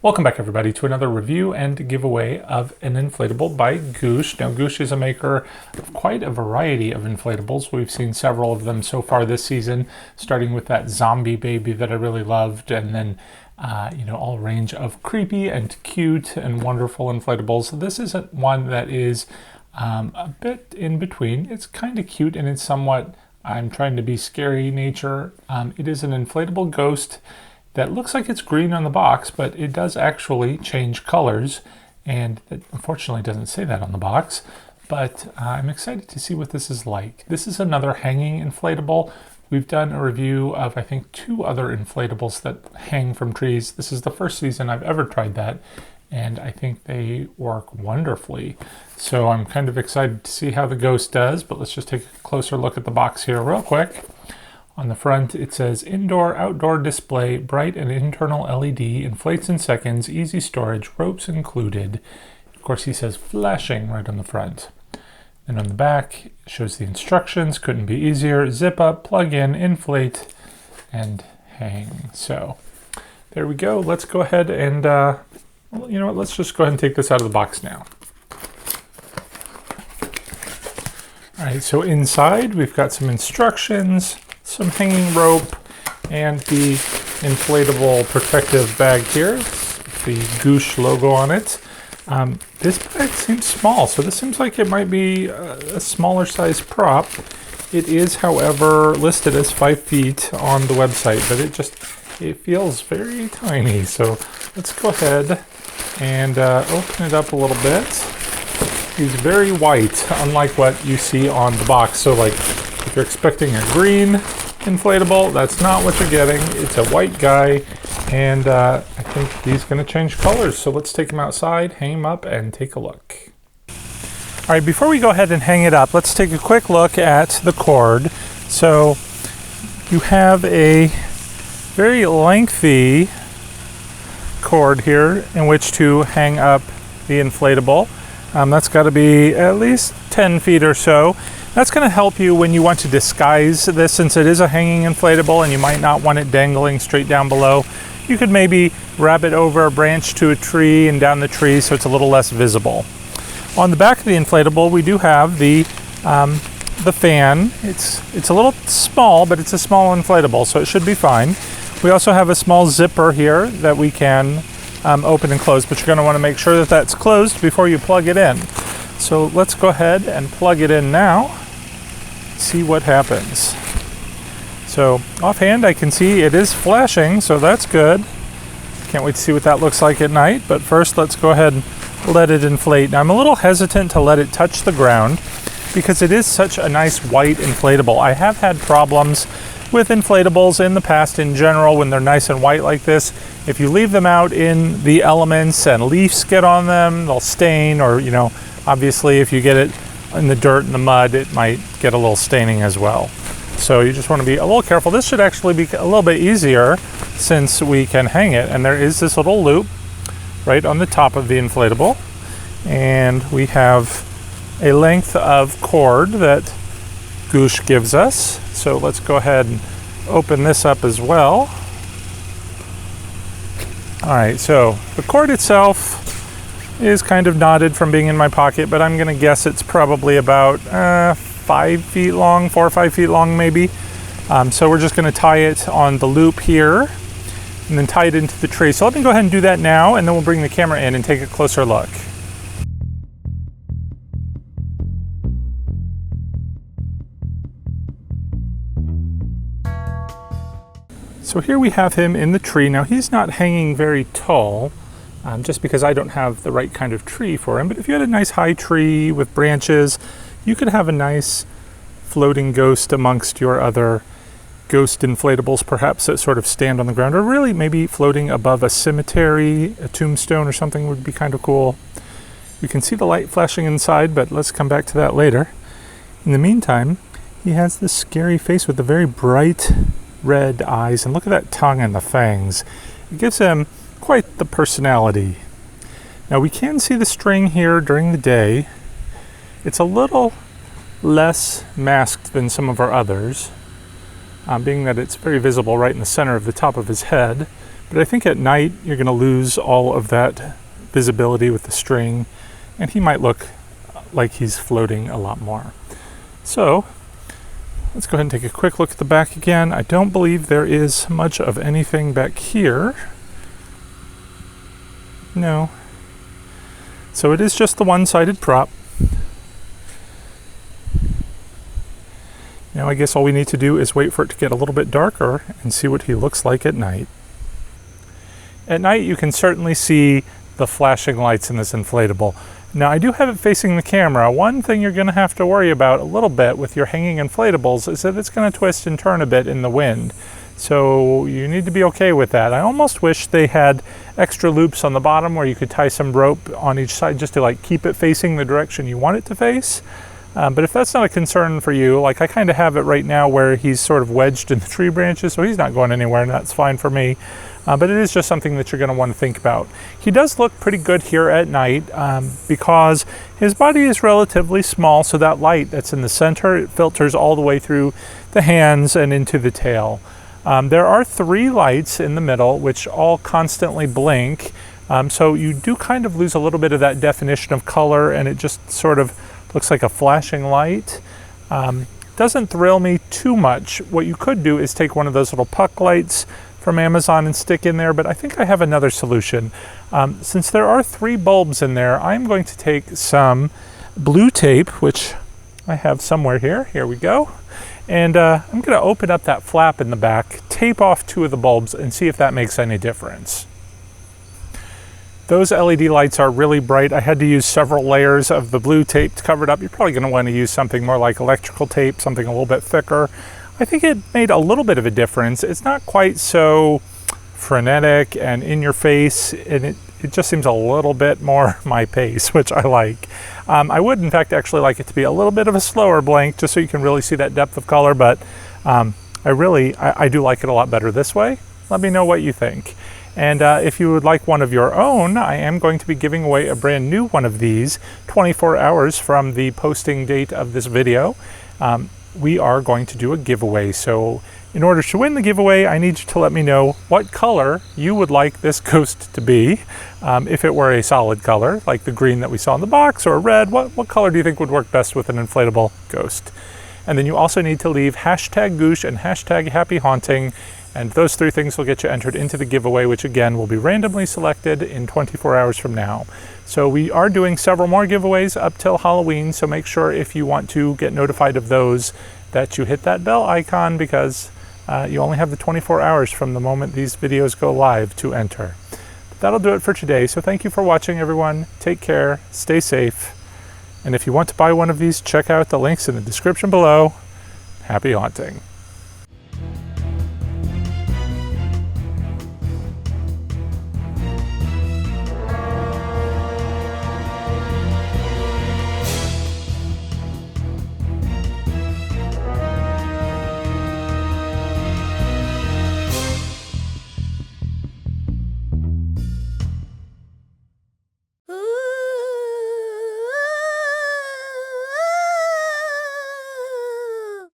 Welcome back everybody to another review and giveaway of an inflatable by Goosh. Now Goosh is a maker of quite a variety of inflatables. We've seen several of them so far this season, starting with that zombie baby that I really loved, and then all range of creepy and cute and wonderful inflatables. This isn't one that is a bit in between. It's kind of cute and it's somewhat, I'm trying to be scary nature. It is an inflatable ghost that looks like it's green on the box, but it does actually change colors, and it unfortunately doesn't say that on the box, but I'm excited to see what this is like. This is another hanging inflatable. We've done a review of, I think, 2 other inflatables that hang from trees. This is the first season I've ever tried that, and I think they work wonderfully. So I'm kind of excited to see how the ghost does, but let's just take a closer look at the box here real quick. On the front, it says indoor-outdoor display, bright and internal LED, inflates in seconds, easy storage, ropes included. Of course, he says flashing right on the front. And on the back, it shows the instructions. Couldn't be easier. Zip up, plug in, inflate, and hang. So there we go. Let's go ahead and, you know what? Let's just go ahead and take this out of the box now. All right, so inside, we've got some instructions, some hanging rope, and the inflatable protective bag here, the Goosh logo on it. This bag seems small, so this seems like it might be a smaller size prop. It is, however, listed as 5 feet on the website, but it feels very tiny. So let's go ahead and open it up a little bit. He's very white, unlike what you see on the box. So like, if you're expecting a green inflatable, that's not what you're getting. It's a white guy, and I think he's going to change colors. So let's take him outside, hang him up, and take a look. All right, before we go ahead and hang it up, let's take a quick look at the cord. So you have a very lengthy cord here in which to hang up the inflatable. That's got to be at least 10 feet or so. That's going to help you when you want to disguise this, since it is a hanging inflatable and you might not want it dangling straight down below. You could maybe wrap it over a branch to a tree and down the tree so it's a little less visible. On the back of the inflatable, we do have the fan. It's a little small, but it's a small inflatable, so it should be fine. We also have a small zipper here that we can open and close, but you're going to want to make sure that that's closed before you plug it in. So let's go ahead and plug it in now, see what happens. So offhand, I can see it is flashing, so that's good. Can't wait to see what that looks like at night, but first let's go ahead and let it inflate. Now I'm a little hesitant to let it touch the ground because it is such a nice white inflatable. I have had problems with inflatables in the past in general when they're nice and white like this. If you leave them out in the elements and leaves get on them, they'll stain, or obviously if you get it in the dirt and the mud, it might get a little staining as well. So you just want to be a little careful. This should actually be a little bit easier since we can hang it, and there is this little loop right on the top of the inflatable, and we have a length of cord that Goosh gives us. So let's go ahead and open this up as well. All right, so the cord itself is kind of knotted from being in my pocket, but I'm going to guess it's probably about 5 feet long, 4 or 5 feet long maybe. So we're just going to tie it on the loop here and then tie it into the tree. So let me go ahead and do that now, and then we'll bring the camera in and take a closer look. So here we have him in the tree. Now he's not hanging very tall, just because I don't have the right kind of tree for him. But if you had a nice high tree with branches, you could have a nice floating ghost amongst your other ghost inflatables, perhaps, that sort of stand on the ground, or really maybe floating above a cemetery, a tombstone or something would be kind of cool. You can see the light flashing inside, but let's come back to that later. In the meantime, he has this scary face with the very bright red eyes, and look at that tongue and the fangs. It gives him quite the personality. Now we can see the string here during the day. It's a little less masked than some of our others, being that it's very visible right in the center of the top of his head. But I think at night you're going to lose all of that visibility with the string, and he might look like he's floating a lot more. So let's go ahead and take a quick look at the back again. I don't believe there is much of anything back here. No. So it is just the one-sided prop. Now I guess all we need to do is wait for it to get a little bit darker and see what he looks like at night. At night you can certainly see the flashing lights in this inflatable. Now I do have it facing the camera. One thing you're going to have to worry about a little bit with your hanging inflatables is that it's going to twist and turn a bit in the wind. So you need to be okay with that. I almost wish they had extra loops on the bottom where you could tie some rope on each side just to like keep it facing the direction you want it to face. But if that's not a concern for you, like I kind of have it right now where he's sort of wedged in the tree branches, so he's not going anywhere, and that's fine for me. But it is just something that you're going to want to think about. He does look pretty good here at night because his body is relatively small, so that light that's in the center, it filters all the way through the hands and into the tail. There are 3 lights in the middle which all constantly blink, so you do kind of lose a little bit of that definition of color, and it just sort of looks like a flashing light. Doesn't thrill me too much. What you could do is take one of those little puck lights from Amazon and stick in there, but I think I have another solution. Since there are 3 bulbs in there, I'm going to take some blue tape, which I have somewhere here. Here we go. And I'm going to open up that flap in the back, tape off 2 of the bulbs, and see if that makes any difference. Those LED lights are really bright. I had to use several layers of the blue tape to cover it up. You're probably going to want to use something more like electrical tape, something a little bit thicker. I think it made a little bit of a difference. It's not quite so frenetic and in your face, and it just seems a little bit more my pace, which I like. I would in fact actually like it to be a little bit of a slower blink just so you can really see that depth of color, but I do like it a lot better this way. Let me know what you think. And if you would like one of your own, I am going to be giving away a brand new one of these 24 hours from the posting date of this video. We are going to do a giveaway. So in order to win the giveaway, I need you to let me know what color you would like this ghost to be. If it were a solid color, like the green that we saw in the box, or red, what color do you think would work best with an inflatable ghost? And then you also need to leave #Goosh and #HappyHaunting. And those 3 things will get you entered into the giveaway, which again will be randomly selected in 24 hours from now. So we are doing several more giveaways up till Halloween, so make sure if you want to get notified of those that you hit that bell icon, because you only have the 24 hours from the moment these videos go live to enter. But that'll do it for today, so thank you for watching everyone. Take care, stay safe, and if you want to buy one of these, check out the links in the description below. Happy haunting.